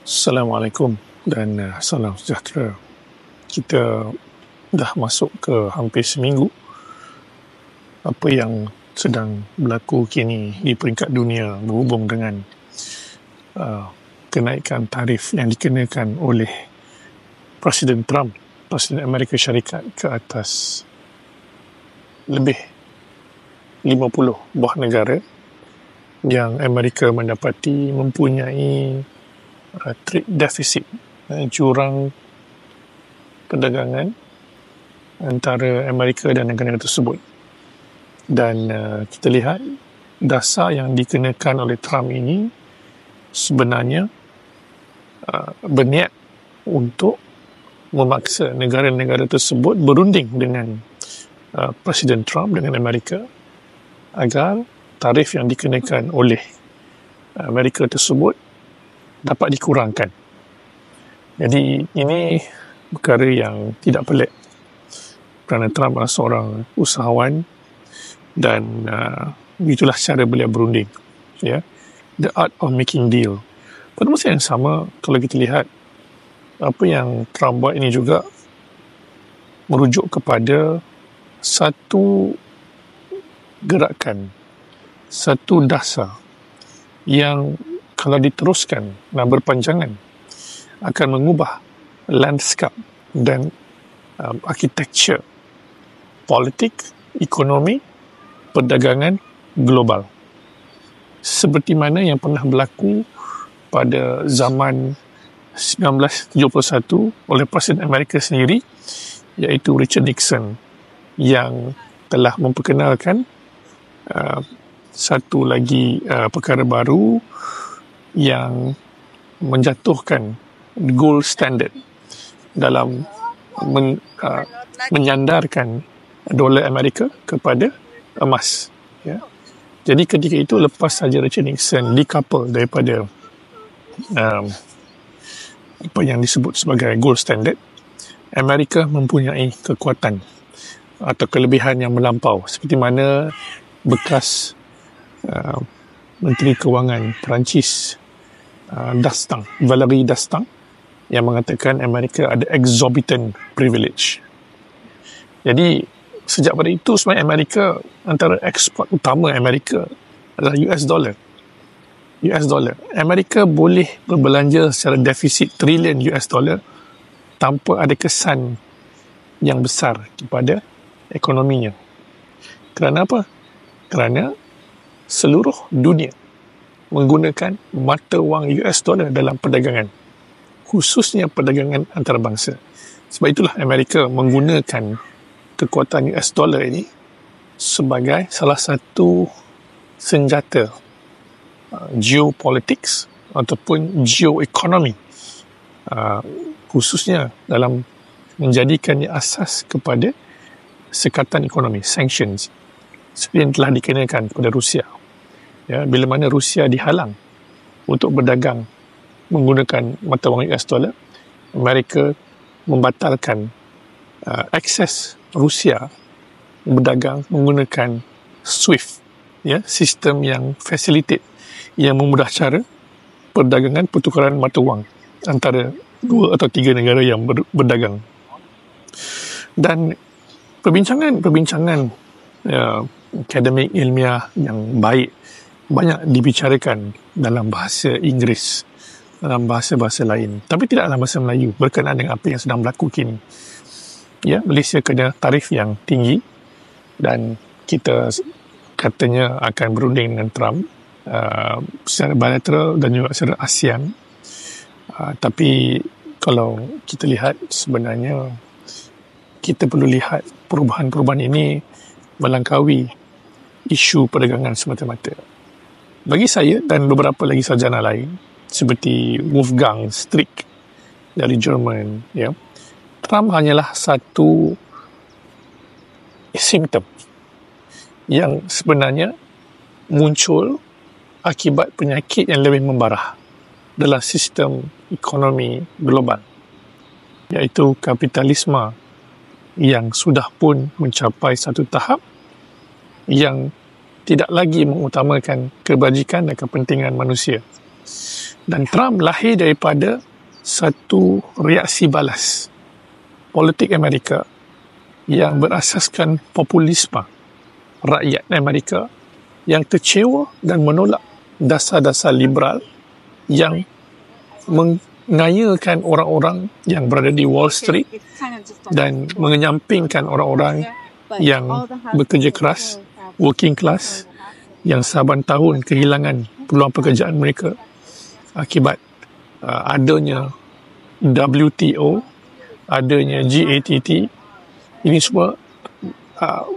Assalamualaikum dan salam sejahtera. Kita dah masuk ke hampir seminggu. Apa yang sedang berlaku kini di peringkat dunia berhubung dengan kenaikan tarif yang dikenakan oleh Presiden Trump, Presiden Amerika Syarikat ke atas lebih 50 buah negara yang Amerika mendapati mempunyai trade deficit, jurang perdagangan antara Amerika dan negara tersebut. Dan kita lihat dasar yang dikenakan oleh Trump ini sebenarnya berniat untuk memaksa negara-negara tersebut berunding dengan Presiden Trump, dengan Amerika, agar tarif yang dikenakan oleh Amerika tersebut dapat dikurangkan. Jadi ini perkara yang tidak pelik kerana Trump adalah seorang usahawan dan itulah cara beliau berunding, ya. The art of making deal. Pada masa yang sama, kalau kita lihat apa yang Trump buat ini juga merujuk kepada satu gerakan, satu dasar yang kalau diteruskan dan berpanjangan akan mengubah landscape dan architecture politik, ekonomi, perdagangan global. Seperti mana yang pernah berlaku pada zaman 1971 oleh Presiden Amerika sendiri, iaitu Richard Nixon, yang telah memperkenalkan satu lagi perkara baru yang menjatuhkan gold standard dalam menyandarkan dolar Amerika kepada emas, ya. Jadi ketika itu, lepas saja Richard Nixon decouple daripada apa yang disebut sebagai gold standard, Amerika mempunyai kekuatan atau kelebihan yang melampau, seperti mana bekas Menteri Kewangan Perancis Valéry Dastin yang mengatakan Amerika ada exorbitant privilege. Jadi sejak pada itu sebenarnya Amerika, antara ekspor utama Amerika adalah US dollar. Amerika boleh berbelanja secara defisit trilion US dollar tanpa ada kesan yang besar kepada ekonominya. Kerana apa? Kerana seluruh dunia menggunakan mata wang US dollar dalam perdagangan, khususnya perdagangan antarabangsa. Sebab itulah Amerika menggunakan kekuatan US dollar ini sebagai salah satu senjata geopolitics ataupun geoekonomi, khususnya dalam menjadikannya asas kepada sekatan ekonomi, sanctions, seperti yang telah dikenakan kepada Rusia. Ya, bila mana Rusia dihalang untuk berdagang menggunakan mata wang US dollar, Amerika membatalkan akses Rusia berdagang menggunakan SWIFT, ya, sistem yang facilitate, yang memudah cara perdagangan pertukaran mata wang antara dua atau tiga negara yang berdagang. Dan perbincangan akademik ilmiah yang baik banyak dibicarakan dalam bahasa Inggeris, dalam bahasa-bahasa lain, tapi tidak dalam bahasa Melayu, berkenaan dengan apa yang sedang berlaku kini. Ya, Malaysia kena tarif yang tinggi dan kita katanya akan berunding dengan Trump secara bilateral dan juga secara ASEAN. Tapi kalau kita lihat, sebenarnya kita perlu lihat perubahan-perubahan ini melangkaui isu perdagangan semata-mata. Bagi saya dan beberapa lagi sarjana lain seperti Wolfgang Strick dari Jerman, ya, Trump hanyalah satu simptom yang sebenarnya muncul akibat penyakit yang lebih membarah dalam sistem ekonomi global, iaitu kapitalisme yang sudah pun mencapai satu tahap yang tidak lagi mengutamakan kebajikan dan kepentingan manusia. Dan Trump lahir daripada satu reaksi balas politik Amerika yang berasaskan populisme rakyat Amerika yang kecewa dan menolak dasar-dasar liberal yang mengayakan orang-orang yang berada di Wall Street dan menyampingkan orang-orang yang bekerja keras, working class, yang saban tahun kehilangan peluang pekerjaan mereka akibat adanya WTO, adanya GATT. Ini semua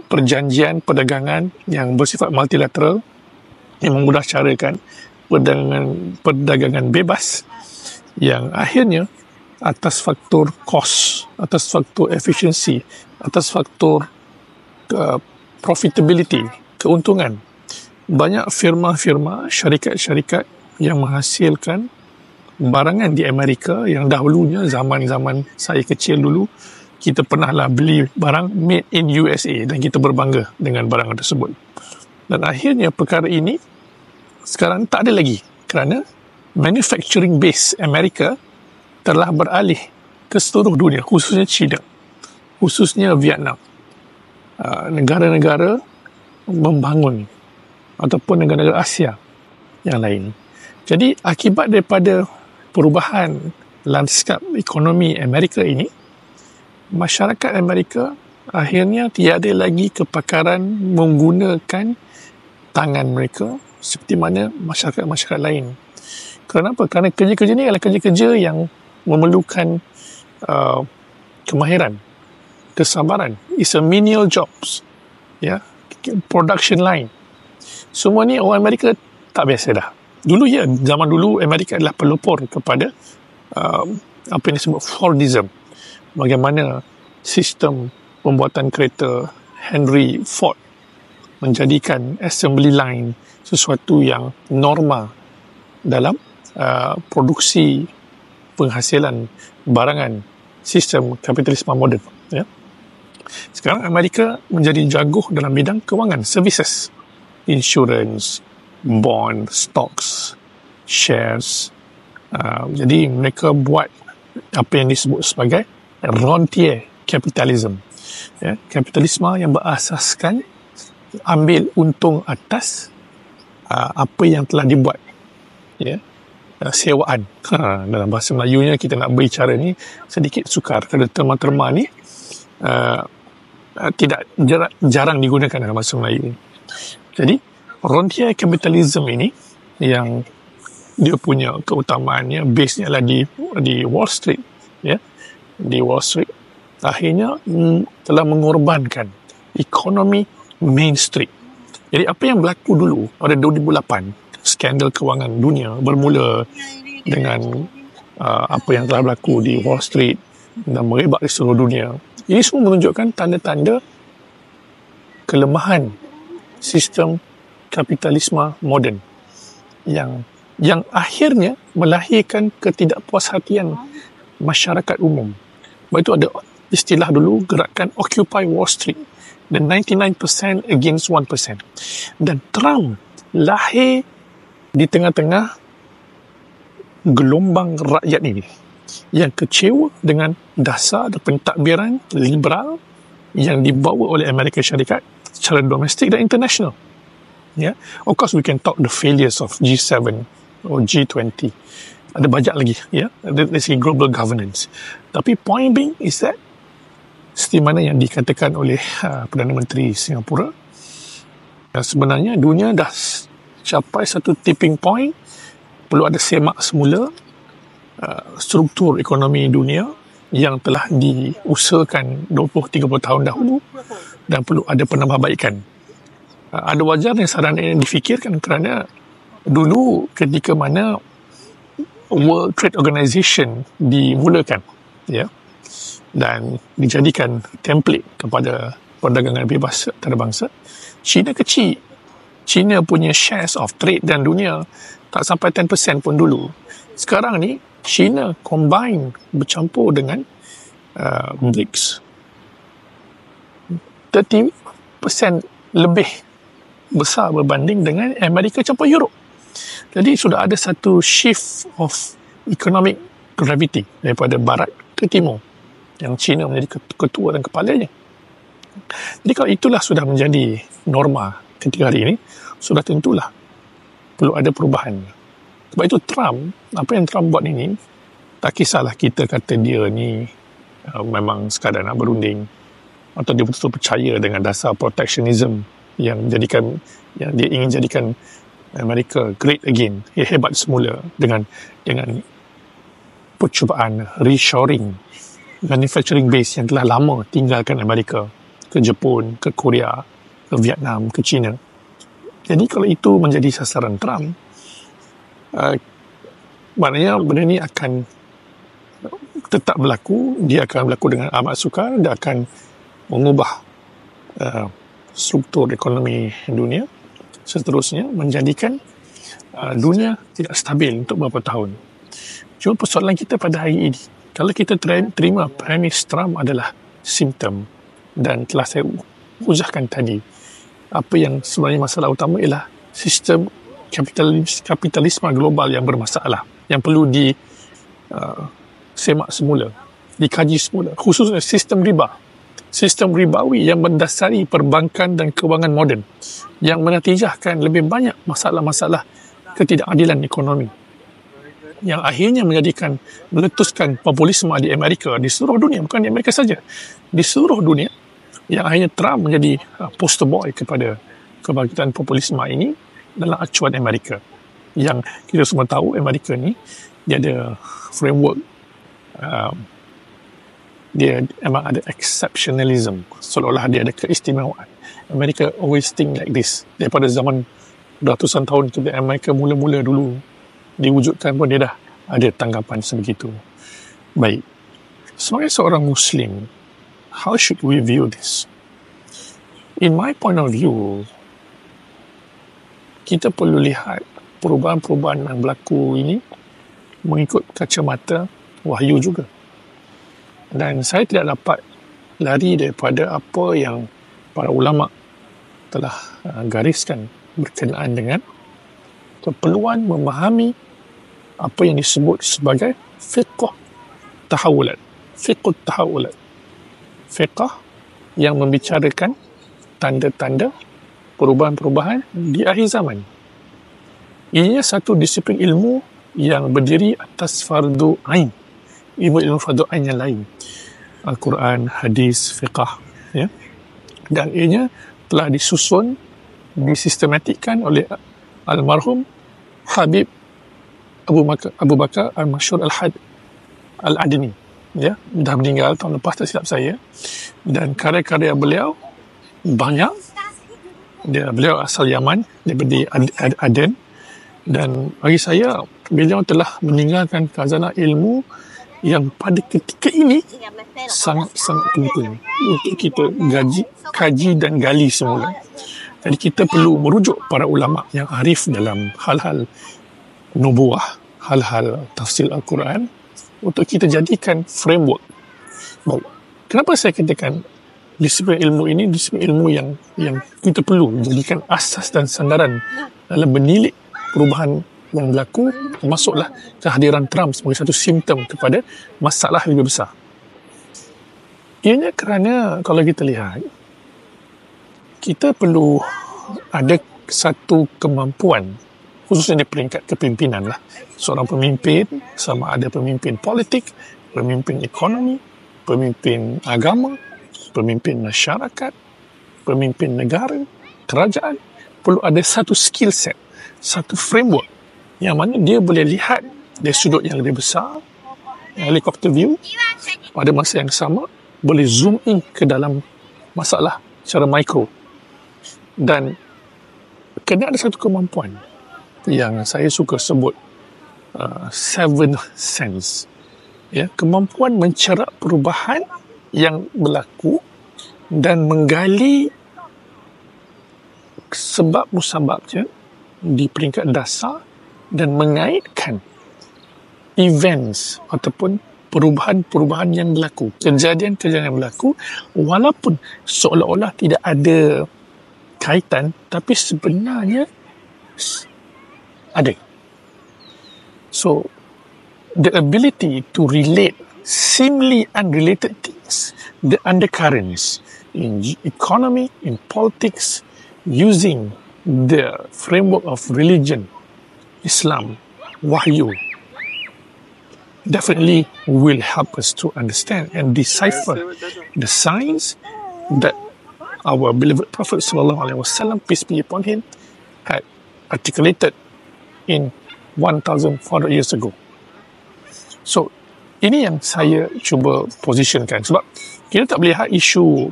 perjanjian perdagangan yang bersifat multilateral yang memudahcarakan perdagangan bebas yang akhirnya atas faktor cost, atas faktor efisiensi, atas faktor profitability, keuntungan, banyak firma-firma, syarikat-syarikat yang menghasilkan barangan di Amerika yang dahulunya zaman-zaman saya kecil dulu kita pernahlah beli barang made in USA dan kita berbangga dengan barangan tersebut. Dan akhirnya perkara ini sekarang tak ada lagi kerana manufacturing base Amerika telah beralih ke seluruh dunia, khususnya China, khususnya Vietnam. Negara-negara membangun ataupun negara-negara Asia yang lain. Jadi akibat daripada perubahan lanskap ekonomi Amerika ini, masyarakat Amerika akhirnya tiada lagi kepakaran menggunakan tangan mereka seperti mana masyarakat-masyarakat lain. Kenapa? Kerana kerja-kerja ni adalah kerja-kerja yang memerlukan kemahiran, kesabaran. It's a menial jobs, production line. Semua ni orang Amerika tak biasa dah. Dulu zaman dulu Amerika adalah pelopor kepada apa yang disebut Fordism. Bagaimana sistem pembuatan kereta Henry Ford menjadikan assembly line sesuatu yang norma dalam produksi penghasilan barangan sistem kapitalisme moden. Sekarang Amerika menjadi jaguh dalam bidang kewangan, services, insurance, bond, stocks, shares. Jadi mereka buat apa yang disebut sebagai rentier capitalism. Kapitalisme yang berasaskan ambil untung atas apa yang telah dibuat. Sewaan. Dalam bahasa Melayunya kita nak berbicara ni sedikit sukar kerana terma-terma ni jarang digunakan dalam bahasa Melayu. Jadi rentier capitalism ini yang dia punya keutamaannya base-nya adalah di Wall Street, di Wall Street akhirnya telah mengorbankan ekonomi Main Street. Jadi apa yang berlaku dulu pada 2008 skandal kewangan dunia bermula dengan apa yang telah berlaku di Wall Street dan merebak di seluruh dunia. Ini semua menunjukkan tanda-tanda kelemahan sistem kapitalisme moden yang akhirnya melahirkan ketidakpuashatian masyarakat umum. Sebab itu ada istilah dulu gerakan Occupy Wall Street, the 99% against 1%. Dan Trump lahir di tengah-tengah gelombang rakyat ini yang kecewa dengan dasar dan pentadbiran liberal yang dibawa oleh Amerika Syarikat secara domestik dan international. Of course we can talk the failures of G7 or G20. Ada banyak lagi, dari segi global governance. Tapi point being is that seperti mana yang dikatakan oleh Perdana Menteri Singapura, sebenarnya dunia dah capai satu tipping point, perlu ada semak semula struktur ekonomi dunia yang telah diusahakan 20-30 tahun dahulu dan perlu ada penambahbaikan. Ada wajarnya saran ini difikirkan kerana dulu ketika mana World Trade Organization dimulakan, dan dijadikan template kepada perdagangan bebas antarabangsa, China kecil. China punya shares of trade dan dunia tak sampai 10% pun dulu. Sekarang ni China combine bercampur dengan BRICS 30% lebih besar berbanding dengan Amerika campur Europe. Jadi sudah ada satu shift of economic gravity daripada barat ke timur, yang China menjadi ketua dan kepalanya. Jadi kalau itulah sudah menjadi norma ketika hari ini, sudah tentulah perlu ada perubahan. Sebab itu Trump, apa yang Trump buat ini, tak kisahlah kita kata dia ni memang sekadar nak berunding atau dia betul-betul percaya dengan dasar protectionism yang dia ingin jadikan Amerika great again, hebat semula dengan percubaan reshoring manufacturing base yang telah lama tinggalkan Amerika ke Jepun, ke Korea, ke Vietnam, ke China. Jadi kalau itu menjadi sasaran Trump, maknanya benda ni akan tetap berlaku. Dia akan berlaku dengan amat sukar. Dia akan mengubah struktur ekonomi dunia, seterusnya menjadikan dunia tidak stabil untuk beberapa tahun. Cuma persoalan kita pada hari ini, kalau kita terima premis Trump adalah simptom, dan telah saya uzahkan tadi, apa yang sebenarnya masalah utama ialah sistem kapitalisme global yang bermasalah, yang perlu semak semula, dikaji semula, khususnya sistem ribawi yang mendasari perbankan dan kewangan moden, yang menatijahkan lebih banyak masalah-masalah ketidakadilan ekonomi, yang akhirnya meletuskan populisme di Amerika, di seluruh dunia, bukan di Amerika saja, di seluruh dunia, yang akhirnya Trump menjadi poster boy kepada kebangkitan populisme ini dalam acuan Amerika. Yang kita semua tahu Amerika ni, dia ada framework, dia memang ada exceptionalism, seolah-olah dia ada keistimewaan. Amerika always think like this. Daripada zaman ratusan tahun ketika Amerika mula-mula dulu diwujudkan pun dia dah ada tanggapan sebegitu. Baik, sebagai seorang Muslim, how should we view this? In my point of view, kita perlu lihat perubahan-perubahan yang berlaku ini mengikut kacamata wahyu juga. Dan saya tidak dapat lari daripada apa yang para ulama telah gariskan berkenaan dengan keperluan memahami apa yang disebut sebagai fiqh tahawulat. Fiqh yang membicarakan tanda-tanda perubahan-perubahan di akhir zaman. Ianya satu disiplin ilmu yang berdiri atas fardu ain, ilmu fardu ain yang lain, Al-Quran, hadis, fiqh, ya. Dan ianya telah disusun, disistematikkan oleh almarhum Habib Abu Bakar Al-Masyhur Al-Adni, ya, dah meninggal tahun lepas tak silap saya, dan karya-karya beliau banyak. Beliau asal Yaman, daripada Aden, dan bagi saya beliau telah meninggalkan khazanah ilmu yang pada ketika ini sangat-sangat penting untuk kita kaji dan gali semula. Jadi kita perlu merujuk para ulama yang arif dalam hal-hal nubuah, hal-hal tafsir Al-Quran, untuk kita jadikan framework. Baik, kenapa saya katakan disiplin ilmu ini disiplin ilmu yang kita perlu jadikan asas dan sandaran dalam menilik perubahan yang berlaku, termasuklah kehadiran Trump sebagai satu simptom kepada masalah yang lebih besar. Ianya kerana kalau kita lihat, kita perlu ada satu kemampuan, khususnya di peringkat kepimpinan lah. Seorang pemimpin, sama ada pemimpin politik, pemimpin ekonomi, pemimpin agama, pemimpin masyarakat, pemimpin negara, kerajaan, perlu ada satu skill set, satu framework yang mana dia boleh lihat dari sudut yang lebih besar, helicopter view, pada masa yang sama boleh zoom in ke dalam masalah secara mikro. Dan kena ada satu kemampuan yang saya suka sebut seven sense, ya, kemampuan mencerap perubahan yang berlaku dan menggali sebab musababnya di peringkat dasar, dan mengaitkan events ataupun perubahan-perubahan yang berlaku, kejadian-kejadian yang berlaku, walaupun seolah-olah tidak ada kaitan, tapi sebenarnya ada. So, the ability to relate seemingly unrelated things, the undercurrents in economy, in politics, using the framework of religion, Islam, wahyu, definitely will help us to understand and decipher the signs that our beloved Prophet SAW, peace be upon him, had articulated in 1,400 years ago. So, ini yang saya cuba positionkan. Sebab kita tak boleh lihat isu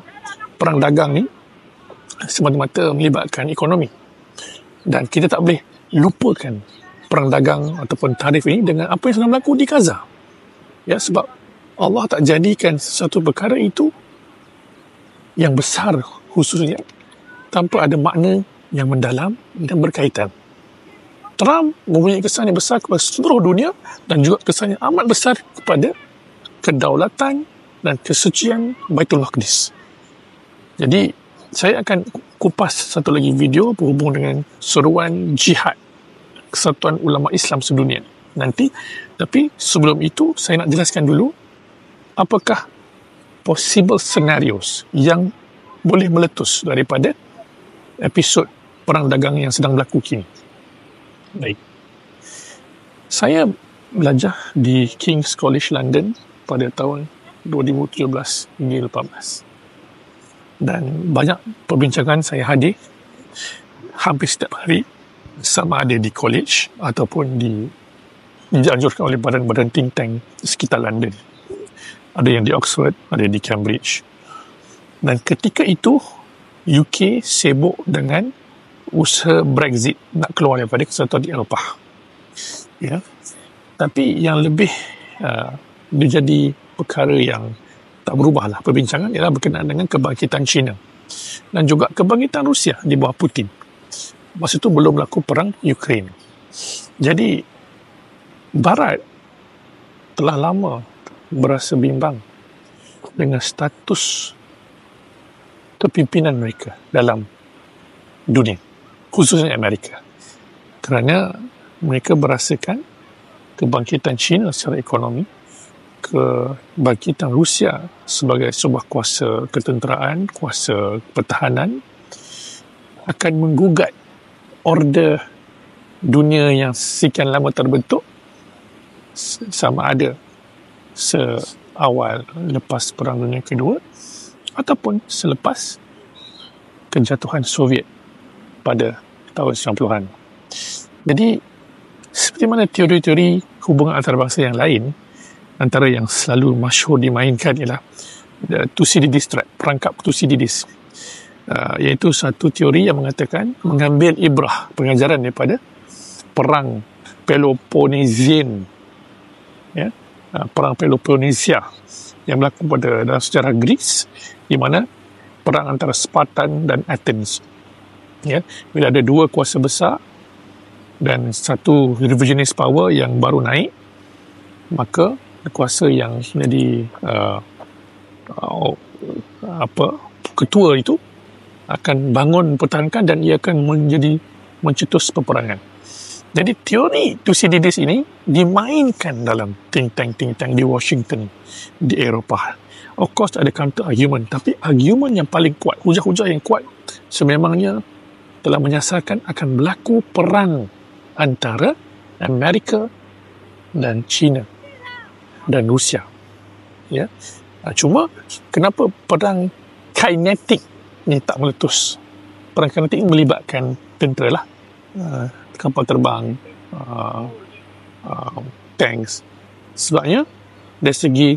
perang dagang ni semata-mata melibatkan ekonomi. Dan kita tak boleh lupakan perang dagang ataupun tarif ini dengan apa yang sedang berlaku di Gaza. Ya, sebab Allah tak jadikan sesuatu perkara itu yang besar khususnya tanpa ada makna yang mendalam dan berkaitan. Trump mempunyai kesan yang besar kepada seluruh dunia dan juga kesan yang amat besar kepada kedaulatan dan kesucian Baitul Maqdis. Jadi, saya akan kupas satu lagi video berhubung dengan seruan jihad Kesatuan Ulama Islam Sedunia nanti. Tapi sebelum itu, saya nak jelaskan dulu apakah possible scenarios yang boleh meletus daripada episod perang dagang yang sedang berlaku kini. Baik. Saya belajar di King's College London pada tahun 2017 hingga 2018. Dan banyak perbincangan saya hadir hampir setiap hari, sama ada di college ataupun dianjurkan oleh badan-badan think tank sekitar London. Ada yang di Oxford, ada di Cambridge. Dan ketika itu, UK sibuk dengan usaha Brexit nak keluar daripada kesatuan di Eropah. Ya. Tapi yang lebih dia jadi perkara yang tak berubahlah perbincangan ialah berkenaan dengan kebangkitan China dan juga kebangkitan Rusia di bawah Putin. Masa itu belum berlaku perang Ukraine. Jadi Barat telah lama berasa bimbang dengan status kepimpinan mereka dalam dunia, khususnya Amerika, kerana mereka merasakan kebangkitan China secara ekonomi, kebangkitan Rusia sebagai sebuah kuasa ketenteraan, kuasa pertahanan akan menggugat order dunia yang sekian lama terbentuk, sama ada seawal lepas Perang Dunia Kedua ataupun selepas kejatuhan Soviet pada tahun 90-an. Jadi, seperti mana teori-teori hubungan antarabangsa yang lain, antara yang selalu masyhur dimainkan ialah Thucydides trap, perangkap Thucydides, iaitu satu teori yang mengatakan mengambil ibrah pengajaran daripada perang Peloponnesian, ya, perang Peloponnesia yang berlaku pada dalam sejarah Greece, di mana perang antara Spartan dan Athens. Ya, bila ada dua kuasa besar dan satu revisionist power yang baru naik, maka kuasa yang menjadi ketua itu akan bangun pertahankan dan ia akan mencetus peperangan. Jadi teori Thucydides ini dimainkan dalam think tank di Washington, di Eropah. Of course ada counter argument, tapi argument yang paling kuat, hujah-hujah yang kuat sememangnya telah menyasarkan akan berlaku perang antara Amerika dan China dan Rusia. Ya. Cuma kenapa perang kinetik ni tak meletus? Perang kinetik ini melibatkan tentera lah, kapal terbang, tanks. Sebabnya dari segi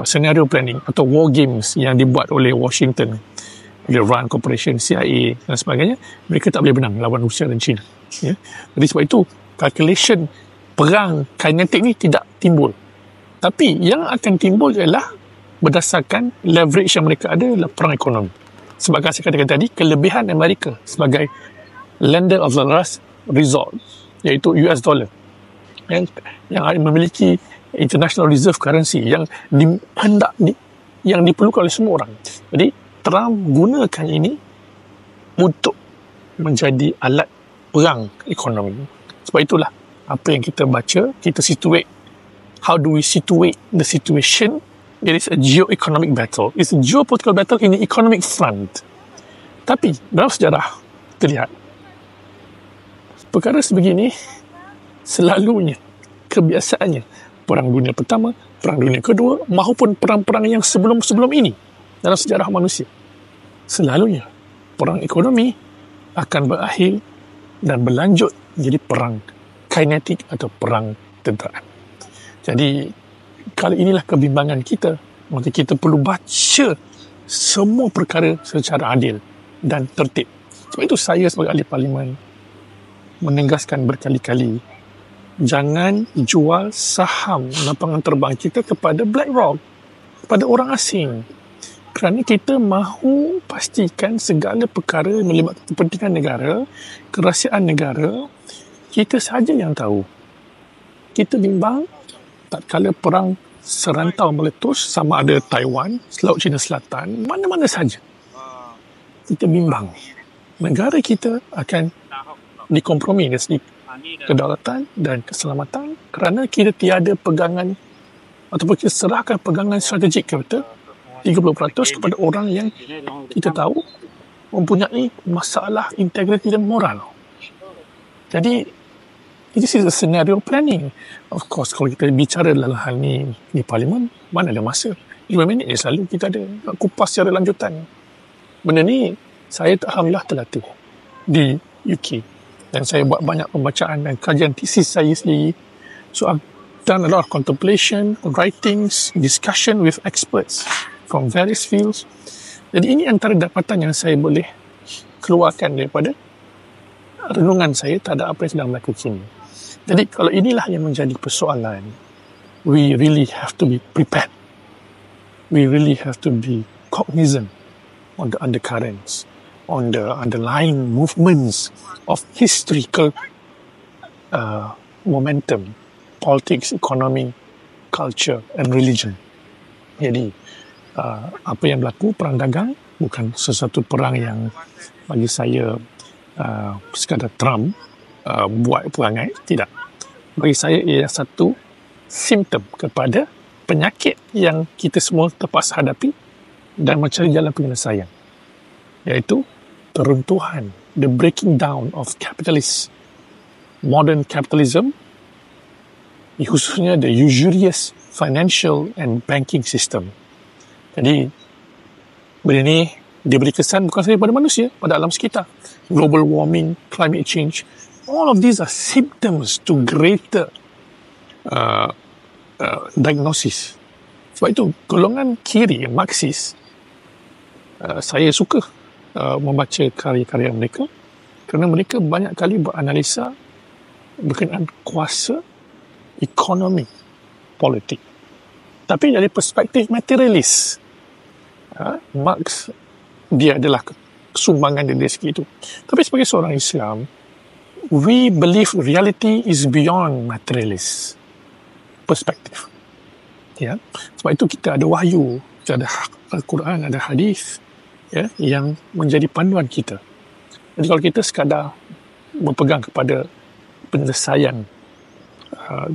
scenario planning atau war games yang dibuat oleh Washington, Iran Corporation, CIA dan sebagainya, mereka tak boleh menang lawan Rusia dan China. Ya. Jadi sebab itu calculation perang kinetik ni tidak timbul. Tapi yang akan timbul ialah berdasarkan leverage yang mereka ada adalah perang ekonomi. Sebab saya katakan tadi, kelebihan Amerika sebagai lender of the last resort, iaitu US dollar, yang memiliki international reserve currency yang yang diperlukan oleh semua orang. Jadi Trump gunakan ini untuk menjadi alat perang ekonomi. Sebab itulah apa yang kita baca, kita situate. How do we situate the situation? It is a geo-economic battle. It's a geopolitical battle in the economic front. Tapi dalam sejarah terlihat perkara sebegini selalunya, kebiasaannya, Perang Dunia Pertama, Perang Dunia Kedua maupun perang-perang yang sebelum-sebelum ini dalam sejarah manusia, selalunya perang ekonomi akan berakhir dan berlanjut menjadi perang kinetik atau perang tenteraan. Jadi kalau inilah kebimbangan kita, maka kita perlu baca semua perkara secara adil dan tertib. Sebab itu saya sebagai ahli parlimen menegaskan berkali-kali, jangan jual saham lapangan terbang kita kepada BlackRock, kepada orang asing. Kerana kita mahu pastikan segala perkara melibatkan kepentingan negara, kerahsiaan negara, kita sahaja yang tahu. Kita bimbang tak kala perang serantau meletus, sama ada Taiwan, Laut Cina Selatan, mana-mana saja. Kita bimbang. Negara kita akan dikompromi dari segi kedaulatan dan keselamatan kerana kita tiada pegangan ataupun kita serahkan pegangan strategik kita 30% kepada orang yang kita tahu mempunyai masalah integriti dan moral. Jadi this is a scenario planning. Of course, kalau kita bicara dalam hal ni di Parlimen, mana ada masa. 5 minit je selalu kita ada kupas secara lanjutan. Benda ni, saya alhamdulillah terlatih di UK. Dan saya buat banyak pembacaan dan kajian tesis saya sendiri. So, I've done a lot of contemplation, writings, discussion with experts from various fields. Jadi, ini antara dapatan yang saya boleh keluarkan daripada renungan saya terhadap apa yang sedang berlaku kini. Jadi kalau inilah yang menjadi persoalan, we really have to be prepared. We really have to be cognizant on the undercurrents, on the underlying movements of historical momentum, politics, economy, culture and religion. Jadi apa yang berlaku, perang dagang bukan sesuatu perang yang bagi saya sekadar Trump buat perangai, tidak. Bagi saya ia satu simptom kepada penyakit yang kita semua terpaksa hadapi dan mencari jalan penyelesaian, iaitu peruntuhan, the breaking down of modern capitalism, khususnya the usurious financial and banking system. Jadi benda ni diberi kesan bukan sahaja pada manusia, pada alam sekitar. Global warming, climate change, all of these are symptoms to greater diagnosis. Sebab itu, golongan kiri, Marxis, saya suka membaca karya-karya mereka kerana mereka banyak kali beranalisa berkenaan kuasa, ekonomi, politik. Tapi dari perspektif materialis, Marx, dia adalah sumbangan dari segi itu. Tapi sebagai seorang Islam, we believe reality is beyond materialist perspektif. Ya, sebab itu kita ada wahyu, kita ada Al-Quran, ada hadis, ya, yang menjadi panduan kita. Jadi kalau kita sekadar berpegang kepada penyelesaian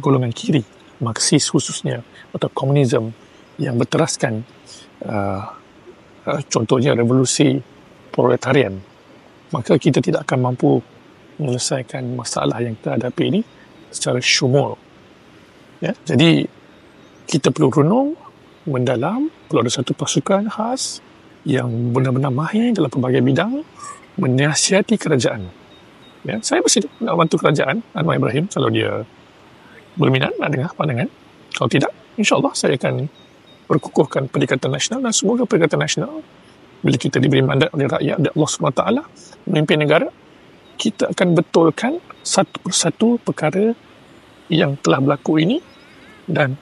golongan kiri, Marxis khususnya, atau komunisme yang berteraskan contohnya revolusi proletarian, maka kita tidak akan mampu menyelesaikan masalah yang kita hadapi ini secara syumul. Ya, jadi kita perlu renung mendalam, perlu ada satu pasukan khas yang benar-benar mahir dalam pelbagai bidang menasihati kerajaan. Ya, saya bersedia nak bantu kerajaan Anwar Ibrahim kalau dia berminat nak dengar pandangan. Kalau tidak, insya-Allah saya akan berkukuhkan Perikatan Nasional, dan semoga Perikatan Nasional bila kita diberi mandat oleh rakyat, oleh Allah SWT memimpin negara, kita akan betulkan satu persatu perkara yang telah berlaku ini dan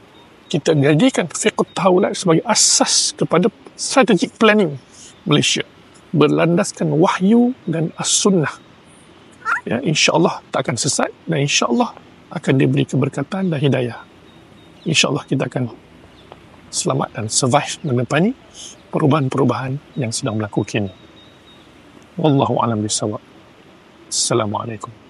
kita jadikan fiqh taulat sebagai asas kepada strategic planning Malaysia berlandaskan wahyu dan as-sunnah. Ya, insya-Allah tak akan sesat dan insya-Allah akan diberi keberkatan dan hidayah. Insya-Allah kita akan selamat dan survive menepani perubahan-perubahan yang sedang berlaku kini. Wallahu a'lam bishawab. Assalamualaikum.